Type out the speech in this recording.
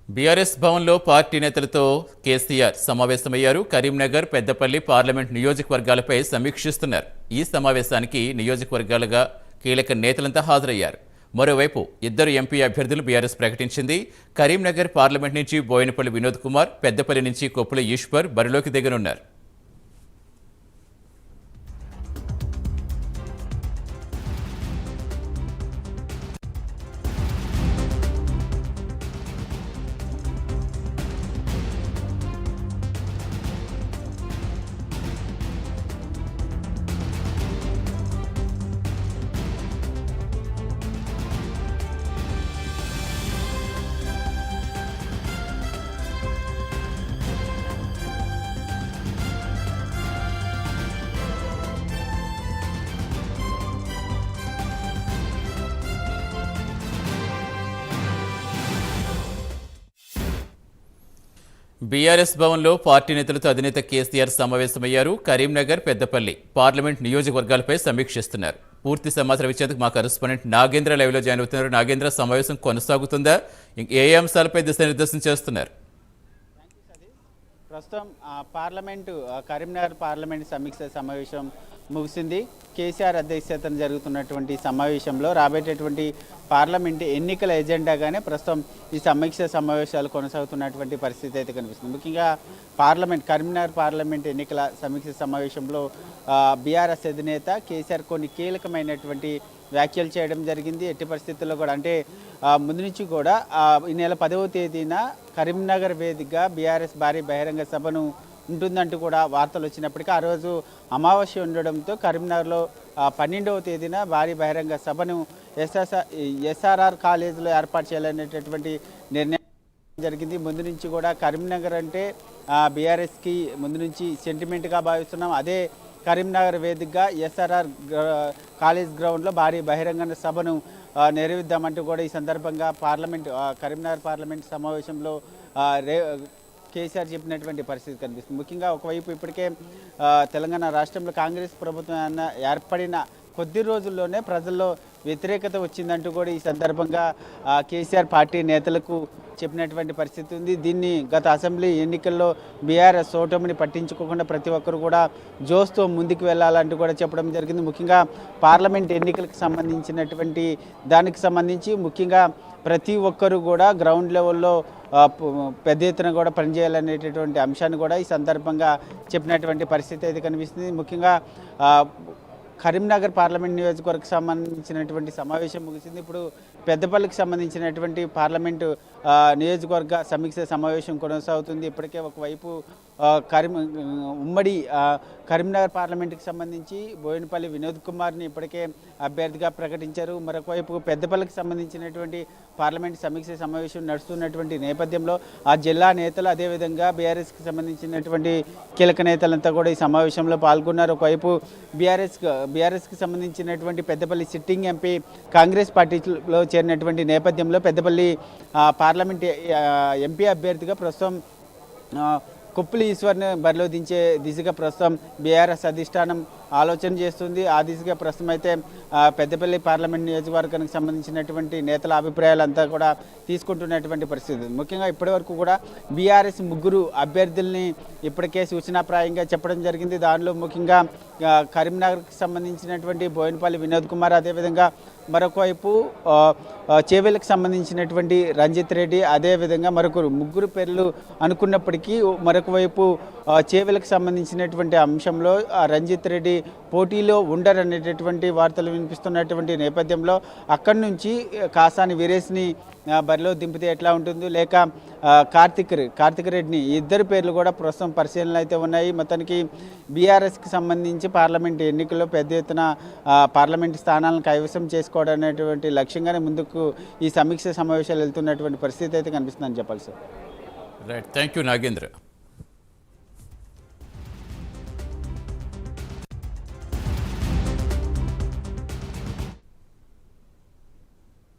BRS భవన్లో party నేతలతో కేసీఆర్ సమావేశమయ్యారు. కరీంనగర్, పెద్దపల్లి పార్లమెంట్ నియోజకవర్గాలపై సమీక్షిస్తున్నారు. ఈ సమావేశానికి నియోజకవర్గాలుగా కీలక నేతలంతా హాజరయ్యారు. మరోవైపు ఇద్దరు ఎంపీ అభ్యర్థులు బీఆర్ఎస్ ప్రకటించింది. కరీంనగర్ పార్లమెంట్ నుంచి బోయినపల్లి వినోద్ కుమార్, పెద్దపల్లి నుంచి కొప్పుల ఈశ్వర్ బరిలోకి దిగనున్నారు. బీఆర్ఎస్ భవన్లో పార్టీ నేతలతో అధినేత కేసీఆర్ సమావేశమయ్యారు. కరీంనగర్, పెద్దపల్లి పార్లమెంట్ నియోజకవర్గాలపై సమీక్షిస్తున్నారు. పూర్తి సమాచారం ఇచ్చేందుకు మా కరెస్పాండెంట్ నాగేంద్ర లైవ్లో జాయిన్ అవుతున్నారు. నాగేంద్ర, సమావేశం కొనసాగుతుందా? ఏ అంశాలపై దిశానిర్దేశం చేస్తున్నారు? ప్రస్తుతం కరీంనగర్ పార్లమెంట్ సమీక్ష సమావేశం ముగిసింది. కేసీఆర్ అధ్యక్షతన జరుగుతున్నటువంటి సమావేశంలో రాబోయేటటువంటి పార్లమెంటు ఎన్నికల ఎజెండాగానే ప్రస్తుతం ఈ సమీక్ష సమావేశాలు కొనసాగుతున్నటువంటి పరిస్థితి అయితే కనిపిస్తుంది. ముఖ్యంగా కరీంనగర్ పార్లమెంట్ ఎన్నికల సమీక్ష సమావేశంలో బీఆర్ఎస్ అధినేత కేసీఆర్ కొన్ని కీలకమైనటువంటి వ్యాఖ్యలు చేయడం జరిగింది. ఎట్టి పరిస్థితుల్లో కూడా అంటే ముందు నుంచి కూడా ఈ నెల 10వ తేదీన కరీంనగర్ వేదికగా బీఆర్ఎస్ భారీ బహిరంగ సభను ఉంటుందంటూ కూడా వార్తలు వచ్చినప్పటికీ ఆ రోజు అమావాస్య ఉండడంతో కరీంనగర్లో 12వ తేదీన భారీ బహిరంగ సభను ఎస్ఆర్ఆర్ కాలేజీలో ఏర్పాటు చేయాలనేటటువంటి నిర్ణయం జరిగింది. ముందు నుంచి కూడా కరీంనగర్ అంటే బీఆర్ఎస్కి ముందు నుంచి సెంటిమెంట్గా భావిస్తున్నాం. అదే కరీంనగర్ వేదికగా ఎస్ఆర్ఆర్ కాలేజ్ గ్రౌండ్లో భారీ బహిరంగ సభను నిర్వహిద్దామంటూ కూడా ఈ సందర్భంగా కరీంనగర్ పార్లమెంట్ సమావేశంలో కేసీఆర్ చెప్పినటువంటి పరిస్థితి కనిపిస్తుంది. ముఖ్యంగా ఒకవైపు ఇప్పటికే తెలంగాణ రాష్ట్రంలో కాంగ్రెస్ ప్రభుత్వం ఏర్పడిన కొద్ది రోజుల్లోనే ప్రజల్లో వ్యతిరేకత వచ్చిందంటూ కూడా ఈ సందర్భంగా కేసీఆర్ పార్టీ నేతలకు చెప్పినటువంటి పరిస్థితి ఉంది. దీన్ని గత అసెంబ్లీ ఎన్నికల్లో బీఆర్ఎస్ ఓటమిని పట్టించుకోకుండా ప్రతి ఒక్కరు కూడా జోస్తో ముందుకు వెళ్ళాలంటూ కూడా చెప్పడం జరిగింది. ముఖ్యంగా పార్లమెంట్ ఎన్నికలకు సంబంధించినటువంటి దానికి సంబంధించి ముఖ్యంగా ప్రతి ఒక్కరు కూడా గ్రౌండ్ లెవెల్లో పెద్ద ఎత్తున కూడా పనిచేయాలనేటటువంటి అంశాన్ని కూడా ఈ సందర్భంగా చెప్పినటువంటి పరిస్థితి అయితే కనిపిస్తుంది. ముఖ్యంగా కరీంనగర్ పార్లమెంట్ నియోజకవర్గకు సంబంధించినటువంటి సమావేశం ముగిసింది. ఇప్పుడు పెద్దపల్లికి సంబంధించినటువంటి పార్లమెంటు నియోజకవర్గ సమీక్ష సమావేశం కొనసాగుతుంది. ఇప్పటికే ఒకవైపు ఉమ్మడి కరీంనగర్ పార్లమెంటుకి సంబంధించి బోయినపల్లి వినోద్ కుమార్ని ఇప్పటికే అభ్యర్థిగా ప్రకటించారు. మరొకవైపు పెద్దపల్లికి సంబంధించినటువంటి పార్లమెంట్ సమీక్ష సమావేశం నడుస్తున్నటువంటి నేపథ్యంలో ఆ జిల్లా నేతలు అదేవిధంగా బీఆర్ఎస్కి సంబంధించినటువంటి కీలక నేతలంతా కూడా ఈ సమావేశంలో పాల్గొన్నారు. ఒకవైపు బీఆర్ఎస్కి సంబంధించినటువంటి పెద్దపల్లి సిట్టింగ్ ఎంపీ కాంగ్రెస్ పార్టీలో చేరినటువంటి నేపథ్యంలో పెద్దపల్లి పార్లమెంట్ ఎంపీ అభ్యర్థిగా ప్రస్తుతం కొప్పుల ఈశ్వర్ని బరిలో దించే దిశగా ప్రస్తుతం బీఆర్ఎస్ అధిష్టానం ఆలోచన చేస్తుంది. ఆ దిశగా ప్రస్తుతం అయితే పెద్దపల్లి పార్లమెంట్ నియోజకవర్గానికి సంబంధించినటువంటి నేతల అభిప్రాయాలంతా కూడా తీసుకుంటున్నటువంటి పరిస్థితి. ముఖ్యంగా ఇప్పటివరకు కూడా బీఆర్ఎస్ 3 అభ్యర్థుల్ని ఇప్పటికే సూచనాప్రాయంగా చెప్పడం జరిగింది. దానిలో ముఖ్యంగా కరీంనగర్కి సంబంధించినటువంటి బోయినపల్లి వినోద్ కుమార్, అదేవిధంగా మరొకవైపు చేవెళ్ళకి సంబంధించినటువంటి రంజిత్ రెడ్డి, అదేవిధంగా 3 పేర్లు అనుకున్నప్పటికీ మరొకవైపు చేవెళ్ళకి సంబంధించినటువంటి అంశంలో రంజిత్ రెడ్డి పోటీలో ఉండరనేటటువంటి వార్తలు వినిపిస్తున్నటువంటి నేపథ్యంలో అక్కడి నుంచి కాసాని వీరేష్ని బరిలో దింపితే ఎట్లా ఉంటుందో, లేక కార్తిక్ రెడ్డిని, ఇద్దరు పేర్లు కూడా ప్రస్తుతం పరిశీలనలు అయితే ఉన్నాయి. మొత్తానికి బీఆర్ఎస్కి సంబంధించి పార్లమెంట్ ఎన్నికల్లో పెద్ద ఎత్తున పార్లమెంట్ స్థానాలను కైవసం చేసుకోవడం అనేటువంటి లక్ష్యంగానే ముందుకు ఈ సమీక్ష సమావేశాలు వెళ్తున్నటువంటి పరిస్థితి అయితే కనిపిస్తుందని చెప్పాలి sir. Right, thank you Nagendra.